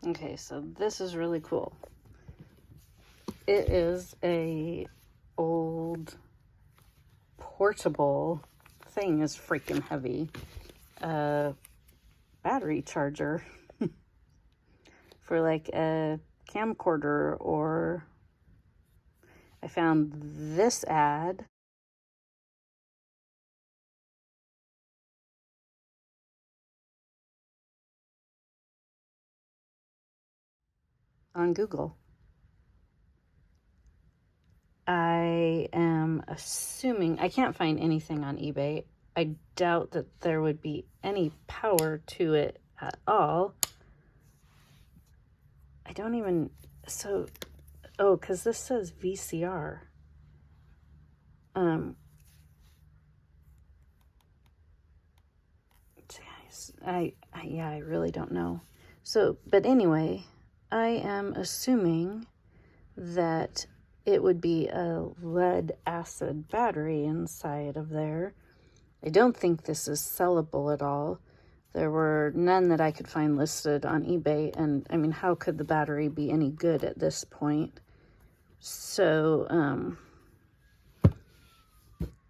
Okay, so this is really cool. It is a old portable thing, is freaking heavy. Battery charger for like a camcorder, or I found this ad on Google. I am assuming, I can't find anything on eBay. I doubt that there would be any power to it at all. I don't even, so, oh, because this says VCR. Yeah, I really don't know. So, but anyway, I am assuming that it would be a lead acid battery inside of there. I don't think this is sellable at all. There were none that I could find listed on eBay, and I mean, how could the battery be any good at this point? So,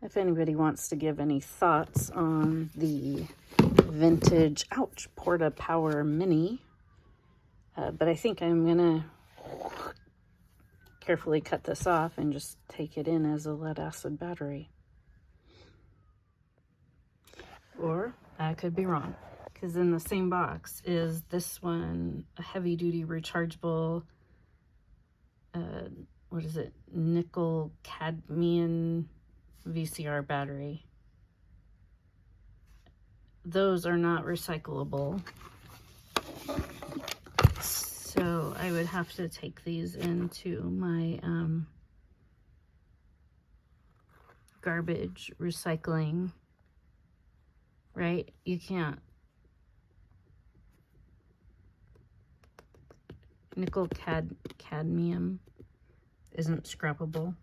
if anybody wants to give any thoughts on the vintage, ouch, Porta Power Mini, but I think I'm gonna carefully cut this off and just take it in as a lead acid battery. Or I could be wrong, because in the same box is this one, a heavy duty rechargeable, what is it, nickel cadmium VCR battery. Those are not recyclable, so I would have to take these into my garbage recycling, right? You can't. Nickel cadmium isn't scrappable.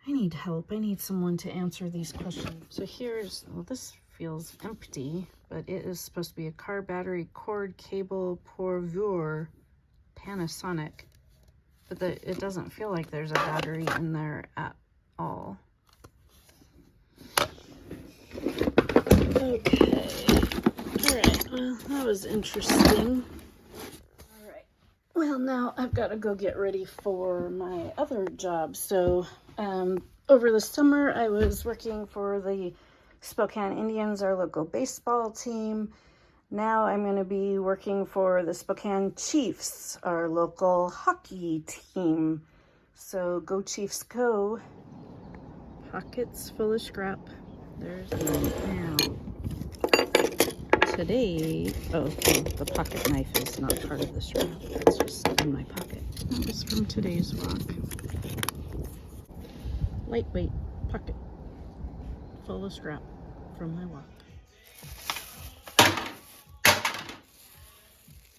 I need help. I need someone to answer these questions. So here's, well, this feels empty, but it is supposed to be a car battery cord cable pour voir Panasonic. But it doesn't feel like there's a battery in there at all. Okay. All right. Well, that was interesting. All right. Well, now I've got to go get ready for my other job. So, over the summer, I was working for the Spokane Indians, our local baseball team. Now I'm going to be working for the Spokane Chiefs, our local hockey team. So go Chiefs go. Pockets full of scrap. There's one now. Today, oh, the pocket knife is not part of this wrap. It's just in my pocket. That was from today's walk. Lightweight pocket full of scrap from my walk.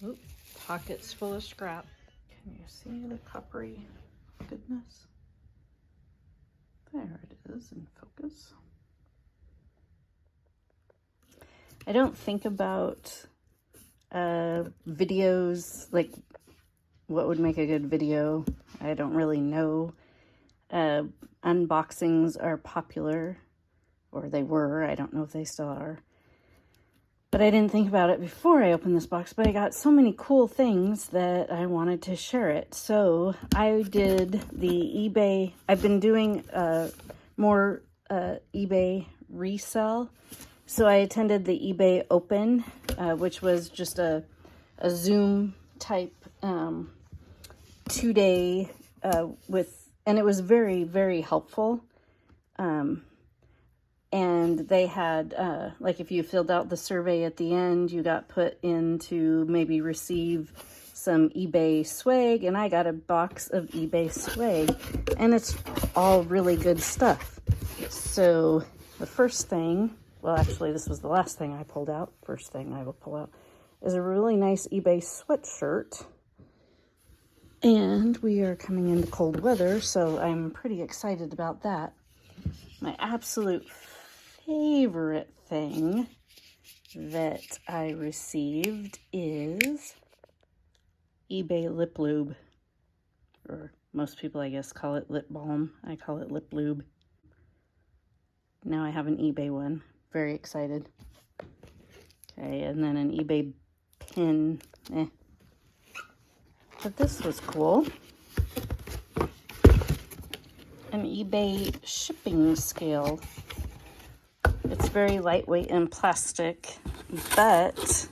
Oop, pockets full of scrap. Can you see the coppery goodness? There it is in focus. I don't think about videos, like what would make a good video. I don't really know. Unboxings are popular, or they were. I don't know if they still are. But I didn't think about it before I opened this box, but I got so many cool things that I wanted to share it. So I did the eBay. I've been doing more eBay resell. So I attended the eBay Open, which was just a Zoom type 2-day and it was very, very helpful. And they had, like if you filled out the survey at the end, you got put in to maybe receive some eBay swag, and I got a box of eBay swag, and it's all really good stuff. So the first thing, well, actually this was the last thing I pulled out, first thing I will pull out, is a really nice eBay sweatshirt. And we are coming into cold weather, so I'm pretty excited about that. My absolute favorite thing that I received is eBay lip lube, or most people I guess call it lip balm. I call it lip lube. Now I have an eBay one. Very excited. Okay, and then an eBay pin. But this was cool. An eBay shipping scale. It's very lightweight and plastic, but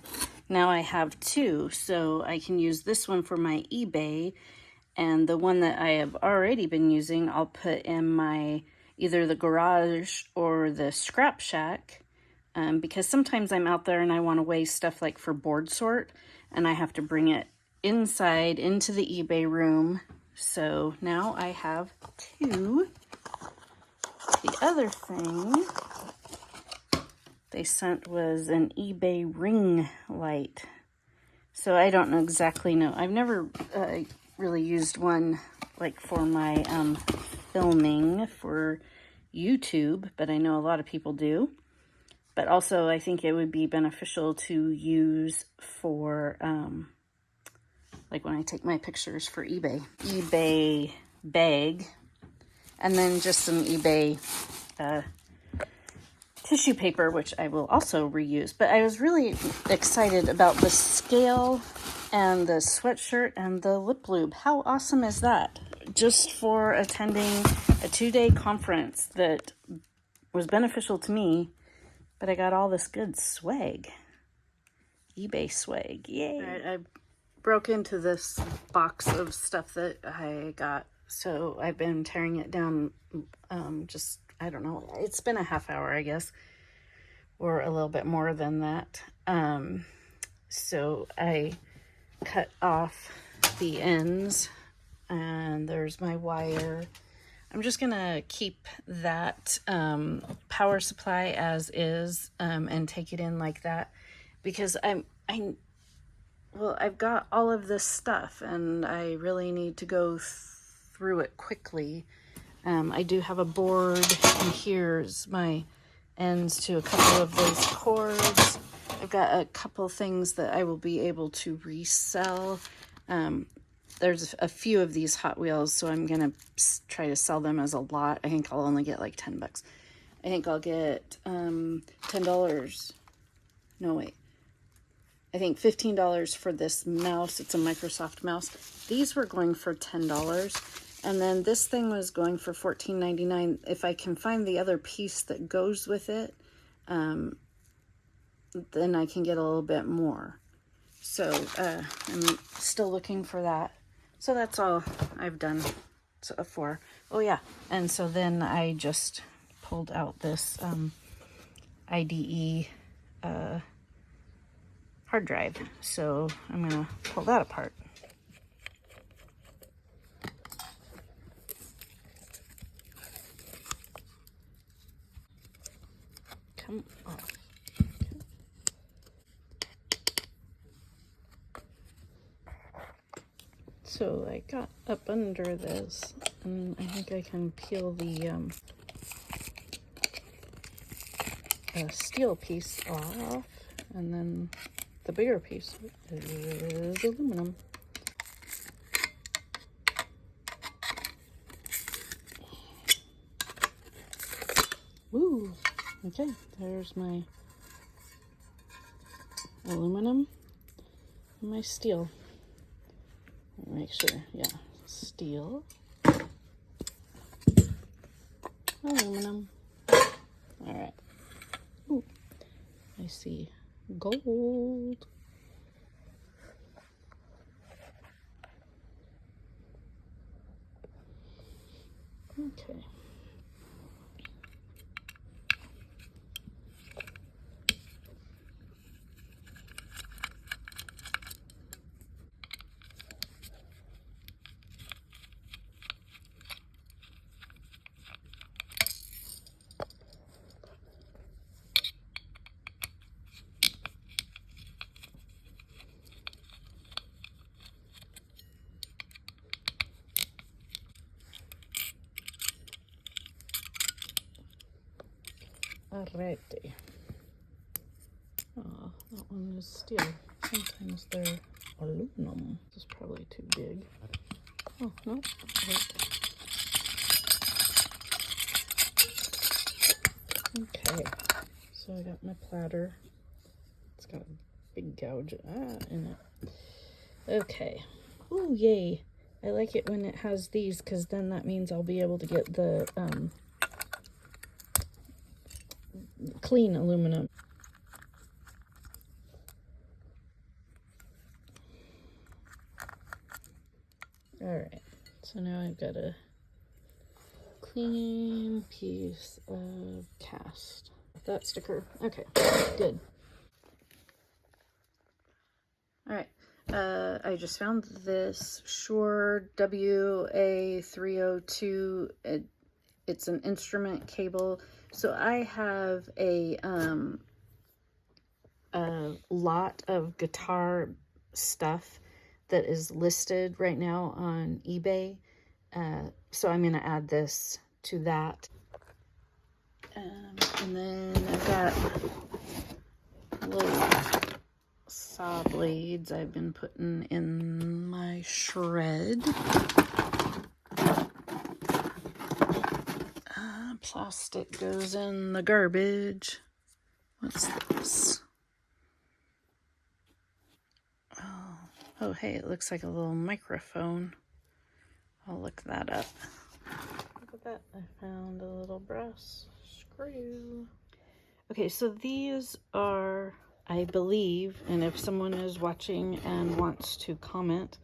now I have two, so I can use this one for my eBay, and the one that I have already been using I'll put in my either the garage or the scrap shack, because sometimes I'm out there and I want to weigh stuff like for board sort, and I have to bring it inside into the eBay room. So now I have two. The other thing they sent was an eBay ring light. So I don't exactly know. I've never really used one like for my filming for YouTube, but I know a lot of people do. But also I think it would be beneficial to use for like when I take my pictures for eBay. eBay bag, and then just some eBay tissue paper, which I will also reuse. But I was really excited about the scale and the sweatshirt and the lip lube. How awesome is that? Just for attending a 2-day conference that was beneficial to me, but I got all this good swag. eBay swag, yay. All right, I broke into this box of stuff that I got, so I've been tearing it down. Just, I don't know, it's been a half hour, I guess, or a little bit more than that. So I cut off the ends, and there's my wire. I'm just gonna keep that power supply as is, and take it in like that, because I've got all of this stuff and I really need to go through it quickly. I do have a board, and here's my ends to a couple of those cords. I've got a couple things that I will be able to resell. There's a few of these Hot Wheels, so I'm gonna try to sell them as a lot. I think I'll only get like 10 bucks. I think I'll get $10. No, wait. I think $15 for this mouse. It's a Microsoft mouse. These were going for $10. And then this thing was going for $14.99. If I can find the other piece that goes with it, then I can get a little bit more. So I'm still looking for that. So that's all I've done so far. Oh yeah, and so then I just pulled out this IDE hard drive. So I'm gonna pull that apart. Come off. So I got up under this, and I think I can peel the steel piece off, and then the bigger piece is aluminum. Woo! Okay, there's my aluminum and my steel. Make sure, yeah, steel, aluminum. All right. Ooh, I see gold. Okay. Alrighty. Oh, that one is steel. Sometimes they're aluminum. This is probably too big. Oh, no. Okay, so I got my platter. It's got a big gouge in it. Okay. Ooh, yay. I like it when it has these, because then that means I'll be able to get the clean aluminum. Alright, so now I've got a clean piece of cast. That sticker. Okay, good. Alright, I just found this Shure WA302. It's an instrument cable. So I have a lot of guitar stuff that is listed right now on eBay. So I'm going to add this to that. And then I've got little saw blades I've been putting in my shred. Plastic goes in the garbage. What's this? Oh, hey, it looks like a little microphone. I'll look that up. Look at that. I found a little brass screw. Okay, so these are, I believe, and if someone is watching and wants to comment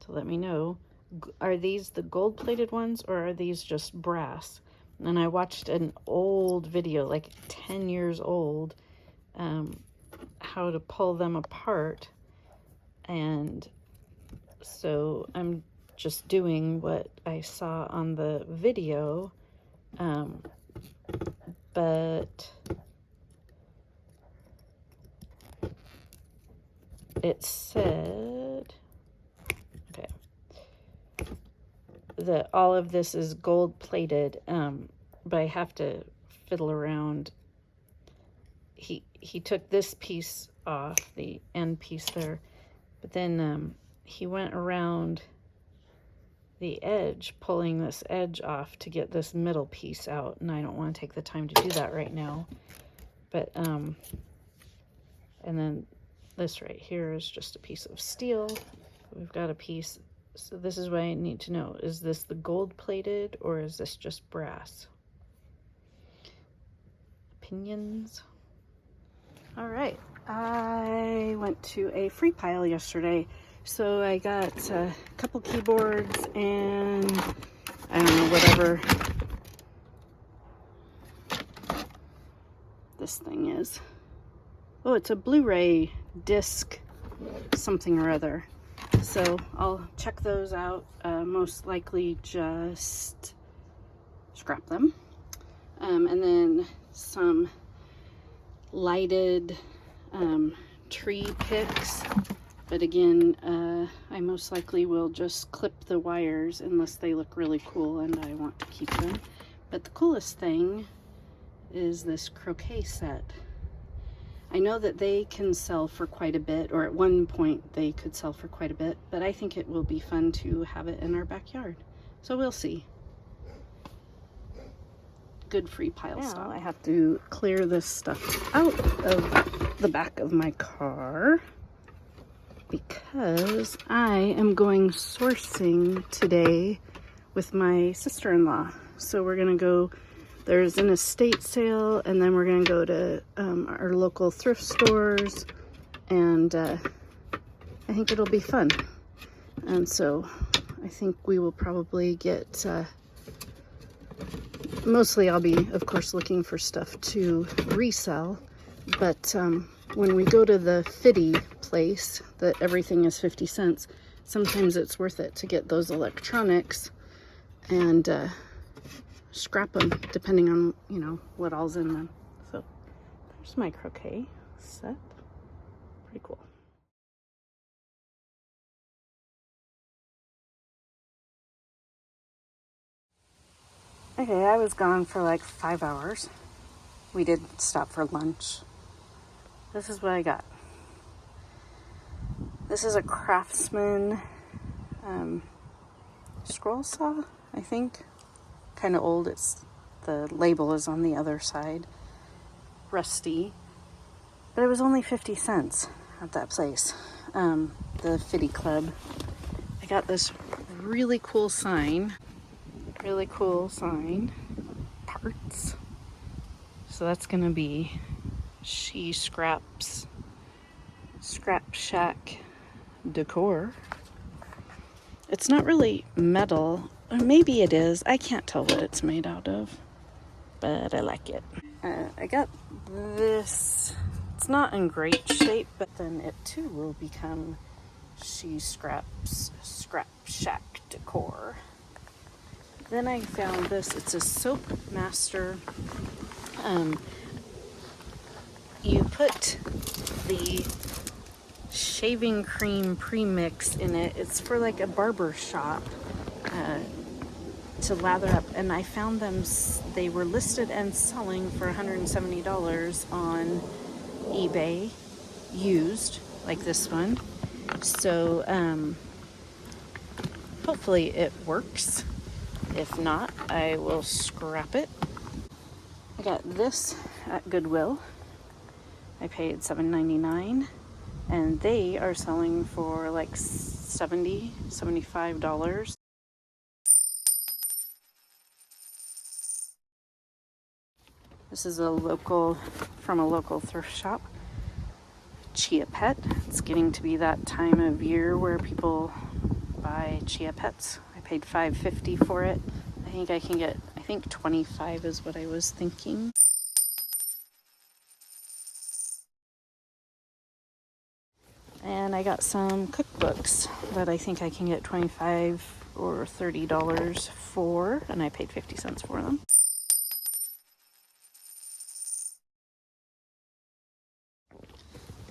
to let me know, are these the gold-plated ones or are these just brass? And I watched an old video, like 10 years old, how to pull them apart. And so I'm just doing what I saw on the video, but it said, okay, that all of this is gold plated, but I have to fiddle around. He took this piece off, the end piece there, but then he went around the edge, pulling this edge off to get this middle piece out, and I don't want to take the time to do that right now. But and then this right here is just a piece of steel. We've got a piece. So this is what I need to know. Is this the gold plated or is this just brass? Opinions? All right, I went to a free pile yesterday. So I got a couple keyboards and I don't know, whatever this thing is. Oh, it's a Blu-ray disc, something or other. So I'll check those out, most likely just scrap them. And then some lighted tree picks. But again, I most likely will just clip the wires unless they look really cool and I want to keep them. But the coolest thing is this croquet set. I know that they can sell for quite a bit, or at one point they could sell for quite a bit, but I think it will be fun to have it in our backyard. So we'll see. Good free pile stuff. I have to clear this stuff out of the back of my car because I am going sourcing today with my sister-in-law. So we're gonna go, there's an estate sale, and then we're gonna go to our local thrift stores, and I think it'll be fun. And so I think we will probably get, mostly I'll be, of course, looking for stuff to resell, but when we go to the Fitty place that everything is 50 cents, sometimes it's worth it to get those electronics and scrap them depending on, you know, what all's in them. So there's my croquet set. Pretty cool. Okay, I was gone for like 5 hours. We did stop for lunch. This is what I got. This is a Craftsman scroll saw, I think. Kind of old. The label is on the other side. Rusty. But it was only 50 cents at that place. The Fitty Club. I got this really cool sign. Really cool sign. Parts. So that's gonna be She Scraps Scrap Shack decor. It's not really metal, or maybe it is. I can't tell what it's made out of, but I like it. I got this. It's not in great shape, but then it too will become She Scraps Scrap Shack decor. Then I found this. It's a Soap Master. You put the shaving cream premix in it. It's for like a barber shop to lather up. And I found them, they were listed and selling for $170 on eBay, used, like this one. So hopefully it works. If not, I will scrap it. I got this at Goodwill. I paid $7.99, and they are selling for like $70, $75. This is from a local thrift shop. Chia Pet. It's getting to be that time of year where people buy Chia Pets. I paid $5.50 for it. I think I can get, I think $25 is what I was thinking. And I got some cookbooks that I think I can get $25 or $30 for, and I paid 50 cents for them.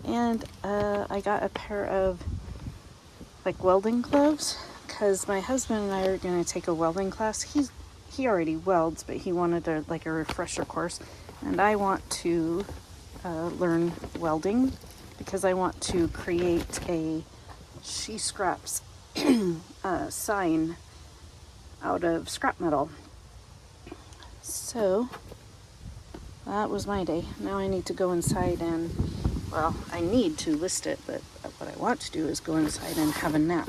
And I got a pair of like welding gloves because my husband and I are going to take a welding class. He already welds, but he wanted a refresher course, and I want to learn welding because I want to create a She Scraps sign out of scrap metal. So that was my day. Now I need to go inside and, well, I need to list it, but what I want to do is go inside and have a nap.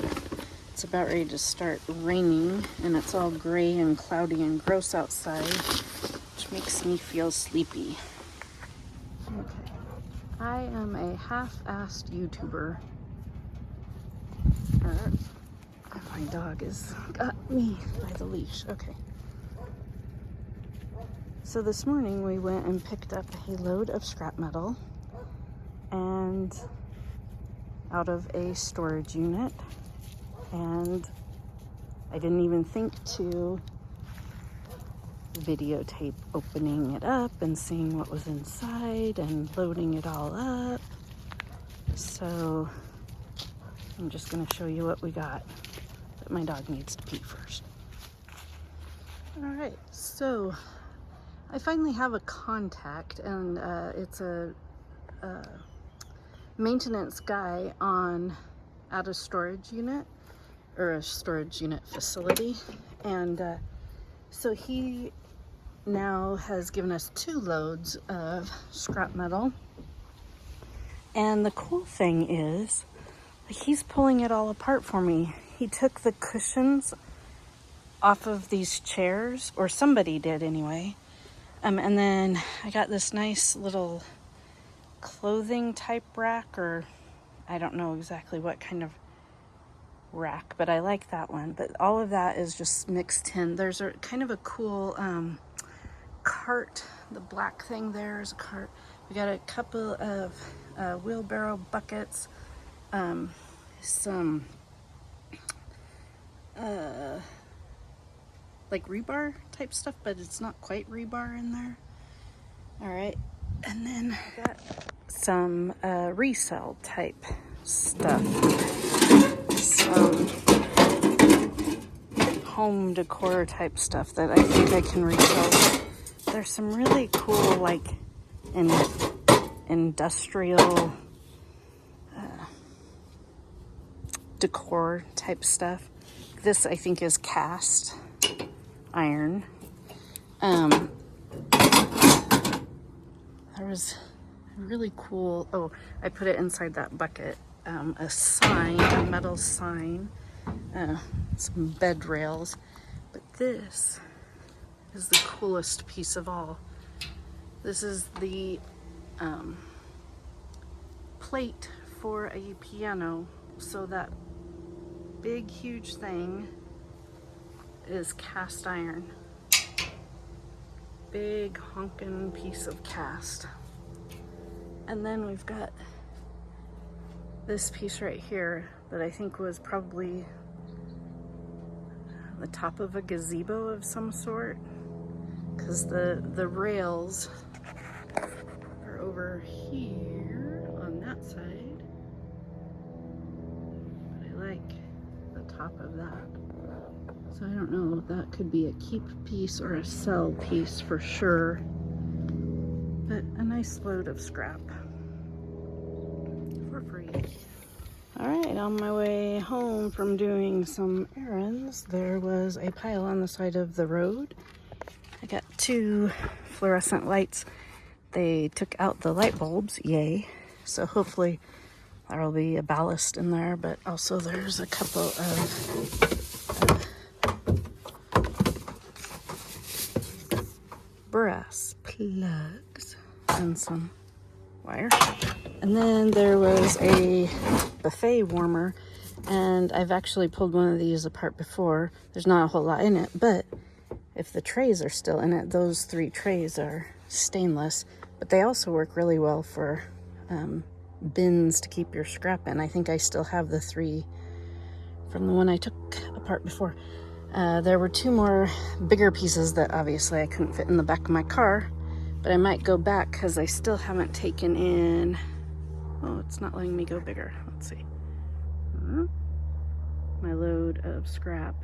It's about ready to start raining, and it's all gray and cloudy and gross outside, which makes me feel sleepy. Okay. I am a half-assed YouTuber. My dog has got me by the leash. Okay. So this morning we went and picked up a load of scrap metal and out of a storage unit, and I didn't even think to videotape opening it up and seeing what was inside and loading it all up. So I'm just going to show you what we got, but my dog needs to pee first. All right, so I finally have a contact, and it's a maintenance guy at a storage unit, or a storage unit facility, and so he now has given us 2 loads of scrap metal. And the cool thing is, he's pulling it all apart for me. He took the cushions off of these chairs, or somebody did anyway. And then I got this nice little clothing type rack, or I don't know exactly what kind of rack, but I like that one. But all of that is just mixed in. There's a kind of a cool cart. The black thing there is a cart. We got a couple of wheelbarrow buckets, some like rebar type stuff, but it's not quite rebar in there. All right, and then I got some resell type stuff, some home decor type stuff that I think I can resell. There's some really cool like industrial decor type stuff. this I think is cast iron. There was a really cool, oh, I put it inside that bucket, a sign, a metal sign, some bed rails, but this is the coolest piece of all. This is the plate for a piano. So that big huge thing is cast iron. Big honkin' piece of cast. And then we've got this piece right here that I think was probably the top of a gazebo of some sort, because the rails are over here on that side. But I like the top of that. So I don't know, that could be a keep piece or a sell piece for sure. But a nice load of scrap for free. All right, on my way home from doing some errands, there was a pile on the side of the road. I got 2 fluorescent lights. They took out the light bulbs, yay. So hopefully there'll be a ballast in there, but also there's a couple of brass plugs and some wire. And then there was a buffet warmer, and I've actually pulled one of these apart before. There's not a whole lot in it, but if the trays are still in it, those 3 trays are stainless, but they also work really well for bins to keep your scrap in. I think I still have the 3 from the one I took apart before. There were 2 more bigger pieces that obviously I couldn't fit in the back of my car, but I might go back because I still haven't taken in, oh, it's not letting me go bigger. Let's see. My load of scrap